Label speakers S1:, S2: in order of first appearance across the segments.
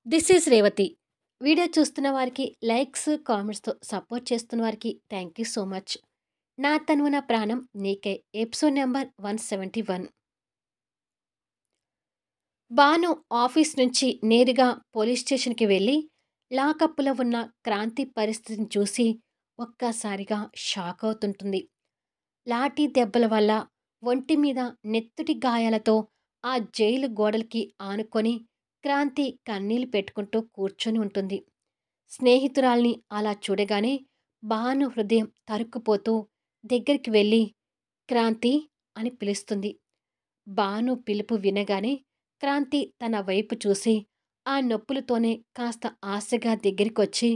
S1: This is Revathi. Video చూస్తున్న వారికి likes, కామెంట్స్‌తో support చేస్తున్న వారికి థ్యాంక్ యూ సో మచ్. నా తనువు నా ప్రాణం నీకే ఎపిసోడ్ నంబర్ 171. భాను ఆఫీస్ నుంచి నేరుగా పోలీస్ స్టేషన్‌కి వెళ్ళి లాకప్‌లో ఉన్న క్రాంతి పరిస్థితిని చూసి ఒక్కసారిగా షాక్ అవుతుంటుంది. లాఠీ దెబ్బల వల్ల ఒంటి మీద నెత్తుటి గాయాలతో ఆ జైలు గోడలకి ఆనుకొని క్రాంతి కన్నీళ్లు పెట్టుకుంటూ కూర్చొని ఉంటుంది. స్నేహితురాల్ని అలా చూడగానే భాను హృదయం తరుక్కుపోతూ దగ్గరికి వెళ్ళి క్రాంతి అని పిలుస్తుంది. భాను పిలుపు వినగానే క్రాంతి తన వైపు చూసి ఆ నొప్పులతోనే కాస్త ఆశగా దగ్గరికొచ్చి,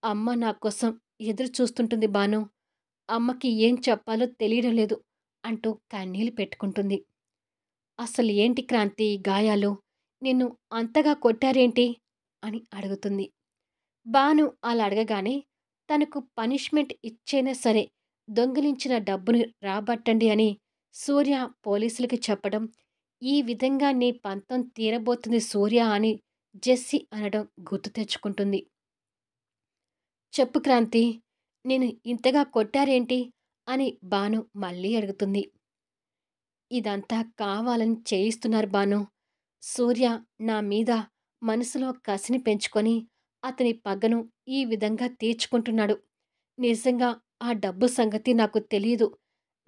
S1: అమ్మ నా కోసం ఎదురు చూస్తుంటుంది భాను. అమ్మకి ఏం చెప్పాలో తెలియడం లేదు అంటూ కన్నీళ్లు పెట్టుకుంటుంది. అసలు ఏంటి క్రాంతి ఈ గాయాలు? నిన్ను అంతగా కొట్టారేంటి? అని అడుగుతుంది. భాను అలా అడగగానే తనకు పనిష్మెంట్ ఇచ్చైనా సరే దొంగిలించిన డబ్బుని రాబట్టండి అని సూర్య పోలీసులకి చెప్పడం, ఈ విధంగా నీ పంతం తీరబోతుంది సూర్య అని జెస్సీ అనడం గుర్తు తెచ్చుకుంటుంది. చెప్పు క్రాంతి, నేను ఇంతగా కొట్టారేంటి అని భాను మళ్ళీ అడుగుతుంది. ఇదంతా కావాలని చేయిస్తున్నారు భాను. సూర్య నా మీద మనసులో కసిని పెంచుకొని అతని పగను ఈ విధంగా తీర్చుకుంటున్నాడు. నిజంగా ఆ డబ్బు సంగతి నాకు తెలీదు.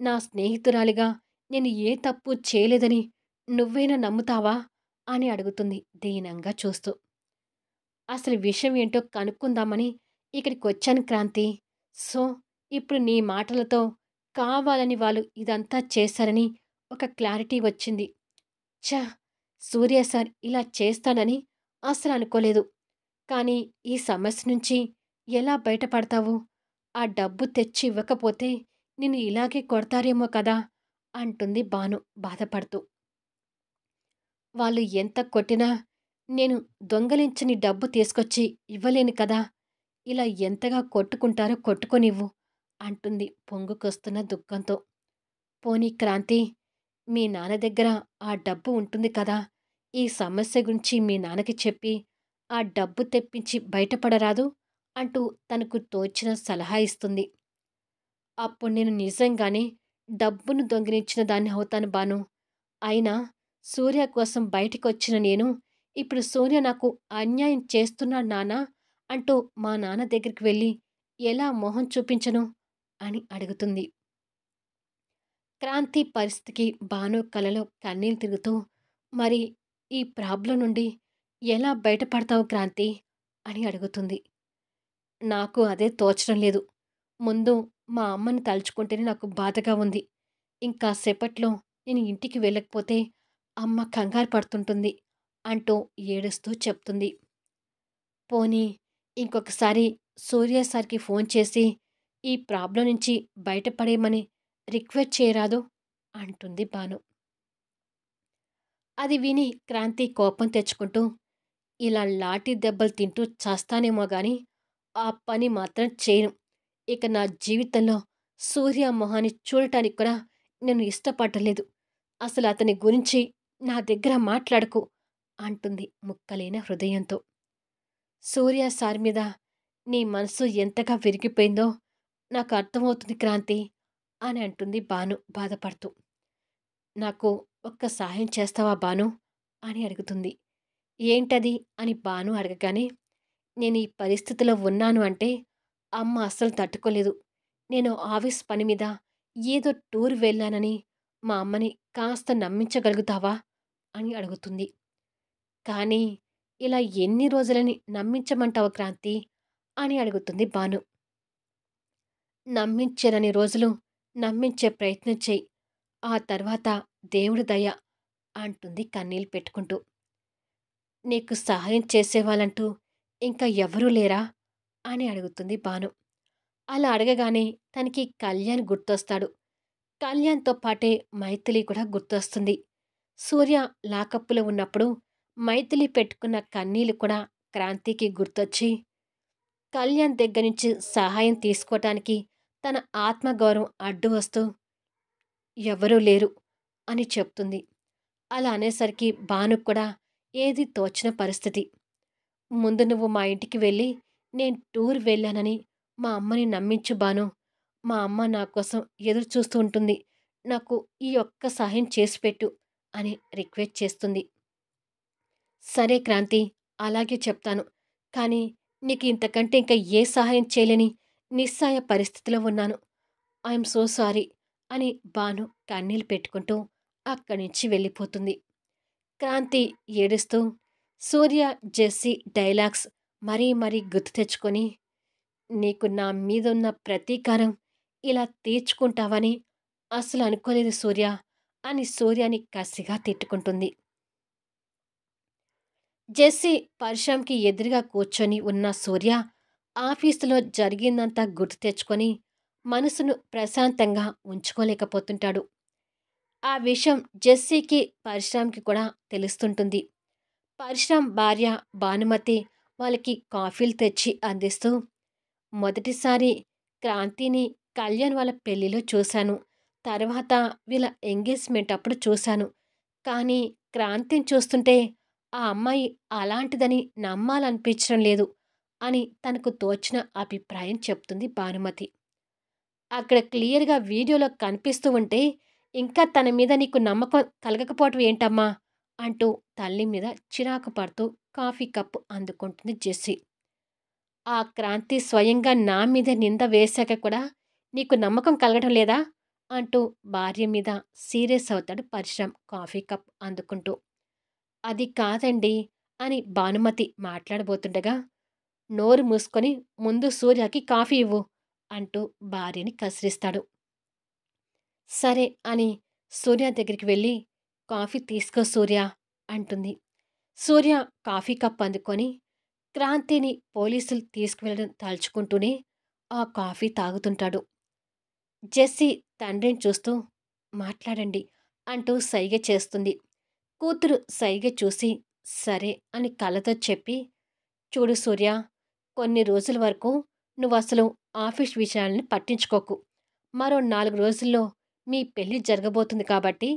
S1: నా స్నేహితురాలిగా నేను ఏ తప్పు చేయలేదని నువ్వైనా నమ్ముతావా అని అడుగుతుంది దీనంగా చూస్తూ. అసలు విషయం ఏంటో కనుక్కుందామని ఇక్కడికొచ్చాను క్రాంతి. సో, ఇప్పుడు నీ మాటలతో కావాలని వాళ్ళు ఇదంతా చేశారని ఒక క్లారిటీ వచ్చింది. ఛ! సూర్య సార్ ఇలా చేస్తాడని అస్సలు అనుకోలేదు. కానీ ఈ సమస్య నుంచి ఎలా బయటపడతావు? ఆ డబ్బు తెచ్చి ఇవ్వకపోతే నిన్ను ఇలాగే కొడతారేమో కదా! అంటుంది భాను బాధపడుతూ. వాళ్ళు ఎంత కొట్టినా నేను దొంగలించని డబ్బు తీసుకొచ్చి ఇవ్వలేను కదా! ఇలా ఎంతగా కొట్టుకుంటారో కొట్టుకోనివ్వు అంటుంది పొంగుకొస్తున్న దుఃఖంతో. పోనీ క్రాంతి, మీ నాన్న దగ్గర ఆ డబ్బు ఉంటుంది కదా! ఈ సమస్య గురించి మీ నాన్నకి చెప్పి ఆ డబ్బు తెప్పించి బయటపడరాదు అంటూ తనకు తోచిన సలహా ఇస్తుంది. అప్పుడు నేను నిజంగానే డబ్బును దొంగిలించిన దాన్ని అవుతాను భాను. అయినా సూర్య కోసం బయటికొచ్చిన నేను ఇప్పుడు సూర్య నాకు అన్యాయం చేస్తున్నాడు నాన్నా అంటూ మా నాన్న దగ్గరికి వెళ్ళి ఎలా మొహం చూపించను అని అడుగుతుంది. క్రాంతి పరిస్థితికి భాను కలలో కన్నీళ్ళు తిరుగుతూ, మరి ఈ ప్రాబ్లం నుండి ఎలా బయటపడతావు క్రాంతి అని అడుగుతుంది. నాకు అదే తోచడం లేదు. ముందు మా అమ్మని తలుచుకుంటేనే నాకు బాధగా ఉంది. ఇంకాసేపట్లో నేను ఇంటికి వెళ్ళకపోతే అమ్మ కంగారు పడుతుంటుంది అంటూ ఏడుస్తూ చెప్తుంది. పోనీ ఇంకొకసారి సూర్య సార్‌కి ఫోన్ చేసి ఈ ప్రాబ్లం నుంచి బయటపడేయమని రిక్వెస్ట్ చేయరాదు అంటుంది భాను. అది విని క్రాంతి కోపం తెచ్చుకుంటూ, ఇలా లాఠీ దెబ్బలు తింటూ చస్తానేమో గాని ఆ పని మాత్రం చేయను. ఇక నా జీవితంలో సూర్య మొహాన్ని చూడటానికి కూడా నేను ఇష్టపడలేదు. అసలు అతని గురించి నా దగ్గర మాట్లాడకు అంటుంది ముక్కలేని హృదయంతో. సూర్య సార్ మీద నీ మనసు ఎంతగా విరిగిపోయిందో నాకు అర్థమవుతుంది క్రాంతి అని అంటుంది భాను బాధపడుతూ. నాకు ఒక్క సహాయం చేస్తావా భాను అని అడుగుతుంది. ఏంటది అని భాను అడగగానే, నేను ఈ పరిస్థితిలో ఉన్నాను అంటే అమ్మ అస్సలు తట్టుకోలేదు. నేను ఆఫీస్ పని మీద ఏదో టూర్ వెళ్ళానని మా అమ్మని కాస్త నమ్మించగలుగుతావా అని అడుగుతుంది. కానీ ఇలా ఎన్ని రోజులని నమ్మించమంటావు క్రాంతి అని అడుగుతుంది భాను. నమ్మించనన్ని రోజులు నమ్మించే ప్రయత్నం చెయ్యి. ఆ తర్వాత దేవుడి దయ అంటుంది కన్నీళ్ళు పెట్టుకుంటూ. నీకు సహాయం చేసేవాళ్ళంటూ ఇంకా ఎవరూ లేరా అని అడుగుతుంది భాను. అలా అడగగానే తనకి కళ్యాణ్ గుర్తొస్తాడు. కళ్యాణ్‌తో పాటే మైథిలి కూడా గుర్తొస్తుంది. సూర్య లాకప్‌లో ఉన్నప్పుడు మైథిలి పెట్టుకున్న కన్నీళ్లు కూడా క్రాంతికి గుర్తొచ్చి, కళ్యాణ్ దగ్గర నుంచి సహాయం తీసుకోటానికి తన ఆత్మగౌరవం అడ్డు వస్తూ, ఎవరూ లేరు అని చెప్తుంది. అలా అనేసరికి భానుకు కూడా ఏది తోచని పరిస్థితి. ముందు నువ్వు మా ఇంటికి వెళ్ళి నేను టూర్ వెళ్ళానని మా అమ్మని నమ్మించు బాను. మా అమ్మ నా కోసం ఎదురు చూస్తూ ఉంటుంది. నాకు ఈ ఒక్క సహాయం చేసి పెట్టు అని రిక్వెస్ట్ చేస్తుంది. సరే క్రాంతి, అలాగే చెప్తాను. కానీ నీకు ఇంతకంటే ఇంకా ఏ సహాయం చేయలేని నిస్సహాయ పరిస్థితిలో ఉన్నాను. ఐఎమ్ సో సారీ అని బాను కన్నీళ్ళు పెట్టుకుంటూ అక్కడి నుంచి వెళ్ళిపోతుంది. క్రాంతి ఏడుస్తూ సూర్య, జెస్సీ డైలాగ్స్ మరీ మరీ గుర్తు తెచ్చుకొని, నీకు నా మీదున్న ప్రతీకారం ఇలా తీర్చుకుంటావని అసలు అనుకోలేదు సూర్య అని సూర్యని కసిగా తిట్టుకుంటుంది. జెస్సీ పరశురామ్‌కి ఎదురుగా కూర్చొని ఉన్న సూర్య ఆఫీసులో జరిగిందంతా గుర్తు తెచ్చుకొని మనసును ప్రశాంతంగా ఉంచుకోలేకపోతుంటాడు. ఆ విషయం జెస్సీకి, పరశురామ్‌కి కూడా తెలుస్తుంటుంది. పరశురామ్ భార్య భానుమతి వాళ్ళకి కాఫీలు తెచ్చి అందిస్తూ, మొదటిసారి క్రాంతిని కళ్యాణ్ వాళ్ళ పెళ్లిలో చూశాను. తర్వాత వీళ్ళ ఎంగేజ్‌మెంట్ అప్పుడు చూశాను. కానీ క్రాంతిని చూస్తుంటే ఆ అమ్మాయి అలాంటిదని నమ్మాలనిపించడం లేదు అని తనకు తోచిన అభిప్రాయం చెప్తుంది భానుమతి. అక్కడ క్లియర్‌గా వీడియోలో కనిపిస్తూ ఉంటే, ఇంకా తన మీద నీకు నమ్మకం కలగకపోవటం ఏంటమ్మా? అంటూ తల్లి మీద చిరాకు పడుతూ కాఫీ కప్పు అందుకుంటుంది జెస్సీ. ఆ క్రాంతి స్వయంగా నా మీద నింద వేశాక కూడా నీకు నమ్మకం కలగడం లేదా? అంటూ భార్య మీద సీరియస్ అవుతాడు పరశురామ్ కాఫీ కప్ అందుకుంటూ. అది కాదండి అని భానుమతి మాట్లాడబోతుండగా, నోరు మూసుకొని ముందు సూర్యకి కాఫీ ఇవ్వు అంటూ భార్యని కసిరిస్తాడు. సరే అని సూర్య దగ్గరికి వెళ్ళి, కాఫీ తీసుకో సూర్య అంటుంది. సూర్య కాఫీ కప్ అందుకొని క్రాంతిని పోలీసులు తీసుకువెళ్ళడం తలుచుకుంటూనే ఆ కాఫీ తాగుతుంటాడు. జెస్సీ తండ్రిని చూస్తూ మాట్లాడండి అంటూ సైగ చేస్తుంది. కూతురు సైగ చూసి సరే అని కళ్ళతో చెప్పి, చూడు సూర్య, కొన్ని రోజుల వరకు నువ్వసలు ఆఫీస్ విషయాల్ని పట్టించుకోకు. మరో 4 రోజుల్లో మీ పెళ్లి జరగబోతుంది కాబట్టి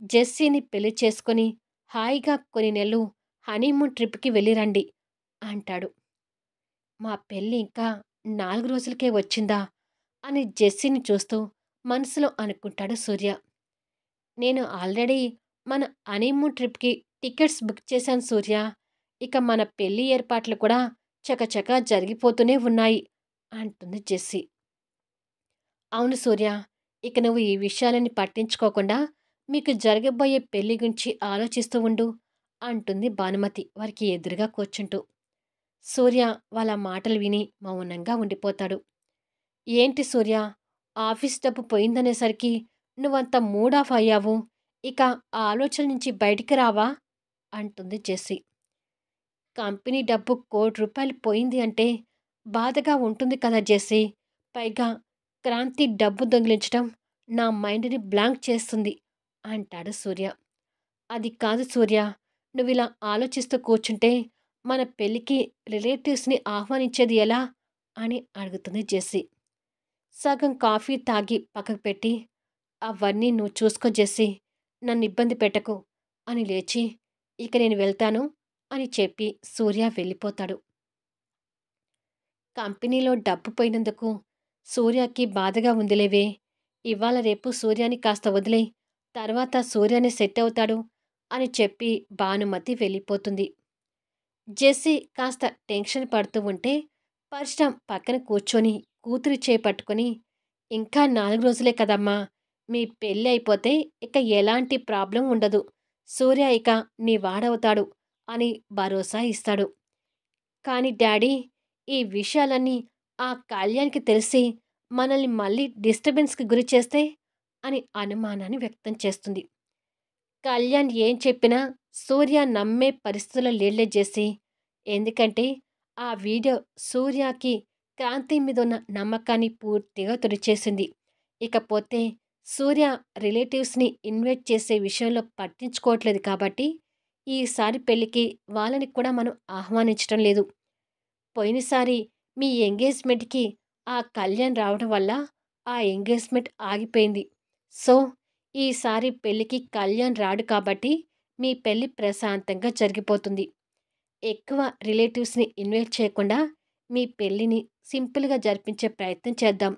S1: జెస్సీని పెళ్లి చేసుకొని హాయిగా కొన్ని నెలలు హనీమూన్ ట్రిప్‌కి వెళ్ళిరండి అంటాడు. మా పెళ్లి ఇంకా 4 రోజులకే వచ్చిందా అని జెస్సీని చూస్తూ మనసులో అనుకుంటాడు సూర్య. నేను ఆల్రెడీ మన హనీమూన్ ట్రిప్‌కి టికెట్స్ బుక్ చేశాను సూర్య. ఇక మన పెళ్లి ఏర్పాట్లు కూడా చకచకా జరిగిపోతూనే ఉన్నాయి అంటుంది జెస్సీ. అవును సూర్య, ఇక నువ్వు ఈ విషయాలని పట్టించుకోకుండా మీకు జరగబోయే పెళ్లి గురించి ఆలోచిస్తూ ఉండు అంటుంది భానుమతి వారికి ఎదురుగా కూర్చుంటూ. సూర్య వాళ్ళ మాటలు విని మౌనంగా ఉండిపోతాడు. ఏంటి సూర్య, ఆఫీస్ డబ్బు పోయిందనేసరికి నువ్వంత మూడ్ ఆఫ్ అయ్యావు. ఇక ఆ ఆలోచన నుంచి బయటికి రావా అంటుంది జెస్సీ. కంపెనీ డబ్బు ₹1,00,00,000 పోయింది అంటే బాధగా ఉంటుంది కదా జెస్సీ. పైగా క్రాంతి డబ్బు దొంగిలించడం నా మైండ్‌ని బ్లాంక్ చేస్తుంది అంటాడు సూర్య. అది కాదు సూర్య, నువ్విలా ఆలోచిస్తూ కూర్చుంటే మన పెళ్ళికి రిలేటివ్స్‌ని ఆహ్వానించేది ఎలా అని అడుగుతుంది జెస్సీ. సగం కాఫీ తాగి పక్కకు పెట్టి, అవన్నీ నువ్వు చూసుకో జెస్సీ, నన్ను ఇబ్బంది పెట్టకు అని లేచి, ఇక నేను వెళ్తాను అని చెప్పి సూర్య వెళ్ళిపోతాడు. కంపెనీలో డబ్బు పోయినందుకు సూర్యకి బాధగా ఉందిలేవే. ఇవాళ రేపు సూర్యాని కాస్త వదిలేయ్. తర్వాత సూర్యానే సెట్ అవుతాడు అని చెప్పి భానుమతి వెళ్ళిపోతుంది. జెస్సీ కాస్త టెన్షన్ పడుతూ ఉంటే పరశురామ్ పక్కన కూర్చొని కూతురి చేయి పట్టుకొని, ఇంకా 4 రోజులే కదమ్మా, మీ పెళ్ళి అయిపోతే ఇక ఎలాంటి ప్రాబ్లం ఉండదు. సూర్య ఇక నీ వాడవుతాడు అని భరోసా ఇస్తాడు. కానీ డాడీ, ఈ విషయాలన్నీ ఆ కళ్యాణ్‌కి తెలిసి మనల్ని మళ్ళీ డిస్టర్బెన్స్‌కి గురి చేస్తే అని అనుమానాన్ని వ్యక్తం చేస్తుంది. కళ్యాణ్ ఏం చెప్పినా సూర్య నమ్మే పరిస్థితుల్లో లేడులే జెస్సీ. ఎందుకంటే ఆ వీడియో సూర్యకి క్రాంతి మీద ఉన్న నమ్మకాన్ని పూర్తిగా తుడిచేసింది. ఇకపోతే సూర్య రిలేటివ్స్‌ని ఇన్వైట్ చేసే విషయంలో పట్టించుకోవట్లేదు కాబట్టి ఈసారి పెళ్ళికి వాళ్ళని కూడా మనం ఆహ్వానించటం లేదు. పోయినసారి మీ ఎంగేజ్‌మెంట్‌కి ఆ కళ్యాణ్ రావడం వల్ల ఆ ఎంగేజ్‌మెంట్ ఆగిపోయింది. సో, ఈసారి పెళ్ళికి కళ్యాణ్ రాడు కాబట్టి మీ పెళ్లి ప్రశాంతంగా జరిగిపోతుంది. ఎక్కువ రిలేటివ్స్‌ని ఇన్వైట్ చేయకుండా మీ పెళ్ళిని సింపుల్‌గా జరిపించే ప్రయత్నం చేద్దాం.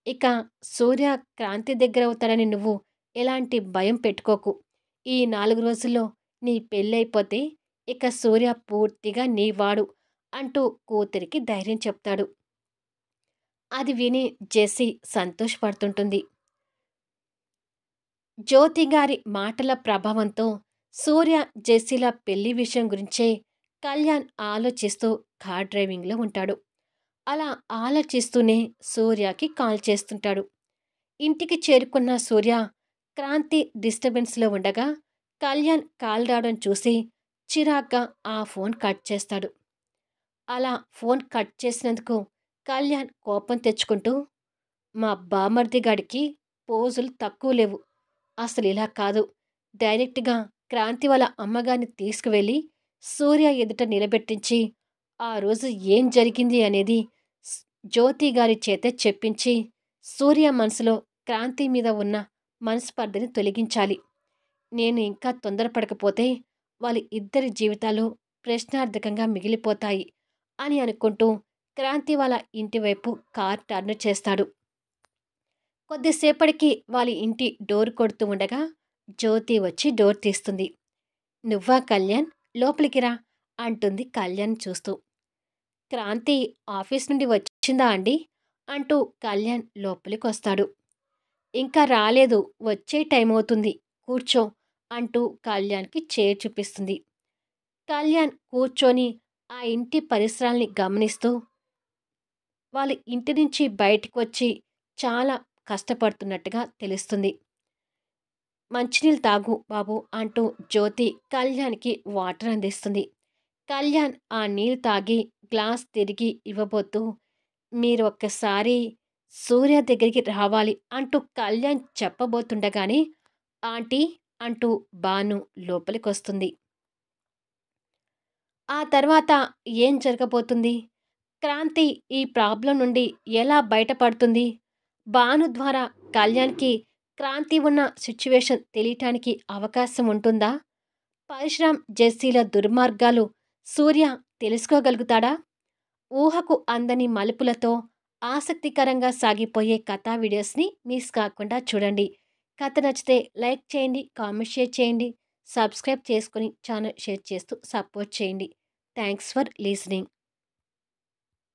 S1: ఇక సూర్య క్రాంతి దగ్గరవుతాడని నువ్వు ఎలాంటి భయం పెట్టుకోకు. ఈ 4 రోజుల్లో నీ పెళ్ళైపోతే ఇక సూర్య పూర్తిగా నీ వాడు అంటూ కూతురికి ధైర్యం చెప్తాడు. అది విని జెస్సీ సంతోషపడుతుంటుంది. జ్యోతి గారి మాటల ప్రభావంతో సూర్య, జెస్సీల పెళ్లి విషయం గురించే కళ్యాణ్ ఆలోచిస్తూ కార్ డ్రైవింగ్‌లో ఉంటాడు. అలా ఆలోచిస్తూనే సూర్యకి కాల్ చేస్తుంటాడు. ఇంటికి చేరుకున్న సూర్య క్రాంతి డిస్టర్బెన్స్‌లో ఉండగా కళ్యాణ్ కాల్ రావడం చూసి చిరాగ్గా ఆ ఫోన్ కట్ చేస్తాడు. అలా ఫోన్ కట్ చేసినందుకు కళ్యాణ్ కోపం తెచ్చుకుంటూ, మా బామర్ది గాడికి పోజులు తక్కువ లేవు. అసలిలా కాదు. డైరెక్ట్‌గా క్రాంతి వాళ్ళ అమ్మగారిని తీసుకువెళ్ళి సూర్య ఎదుట నిలబెట్టించి, ఆ రోజు ఏం జరిగింది అనేది స్ జ్యోతి గారి చేత చెప్పించి, సూర్య మనసులో క్రాంతి మీద ఉన్న మనస్పర్ధని తొలగించాలి. నేను ఇంకా తొందరపడకపోతే వాళ్ళ ఇద్దరి జీవితాలు ప్రశ్నార్థకంగా మిగిలిపోతాయి అని అనుకుంటూ క్రాంతి వాళ్ళ ఇంటి వైపు కార్ టర్న్ చేస్తాడు. కొద్దిసేపటికి వాళ్ళ ఇంటి డోర్ కొడుతూ ఉండగా జ్యోతి వచ్చి డోర్ తీస్తుంది. నువ్వా కళ్యాణ్? లోపలికి రా అంటుంది కళ్యాణ్ చూస్తూ. క్రాంతి ఆఫీస్ నుండి వచ్చిందా అండి? అంటూ కళ్యాణ్ లోపలికొస్తాడు. ఇంకా రాలేదు. వచ్చే టైం అవుతుంది. కూర్చో అంటూ కళ్యాణ్‌కి చైర్ చూపిస్తుంది. కళ్యాణ్ కూర్చొని ఆ ఇంటి పరిసరాల్ని గమనిస్తూ వాళ్ళ ఇంటి నుంచి బయటికి వచ్చి చాలా కష్టపడుతున్నట్టుగా తెలుస్తుంది. మంచినీళ్ళు తాగు బాబు అంటూ జ్యోతి కళ్యాణ్‌కి వాటర్ అందిస్తుంది. కళ్యాణ్ ఆ నీళ్ళు తాగి గ్లాస్ తిరిగి ఇవ్వబోతూ మీరు ఒక్కసారి సూర్య దగ్గరికి రావాలి అంటూ కళ్యాణ్ చెప్పబోతుండగానే ఆంటీ అంటూ బాను లోపలికొస్తుంది. ఆ తర్వాత ఏం జరగబోతుంది? క్రాంతి ఈ ప్రాబ్లం నుండి ఎలా బయటపడుతుంది? భాను ద్వారా కళ్యాణ్‌కి క్రాంతి ఉన్న సిట్యుయేషన్ తెలియటానికి అవకాశం ఉంటుందా? పరశురామ్, జెస్సీల దుర్మార్గాలు సూర్య తెలుసుకోగలుగుతాడా? ఊహకు అందని మలుపులతో ఆసక్తికరంగా సాగిపోయే కథా వీడియోస్‌ని మిస్ కాకుండా చూడండి. కథ నచ్చితే లైక్ చేయండి, కామెంట్ షేర్ చేయండి, సబ్స్క్రైబ్ చేసుకొని ఛానల్ షేర్ చేస్తూ సపోర్ట్ చేయండి. Thanks for listening.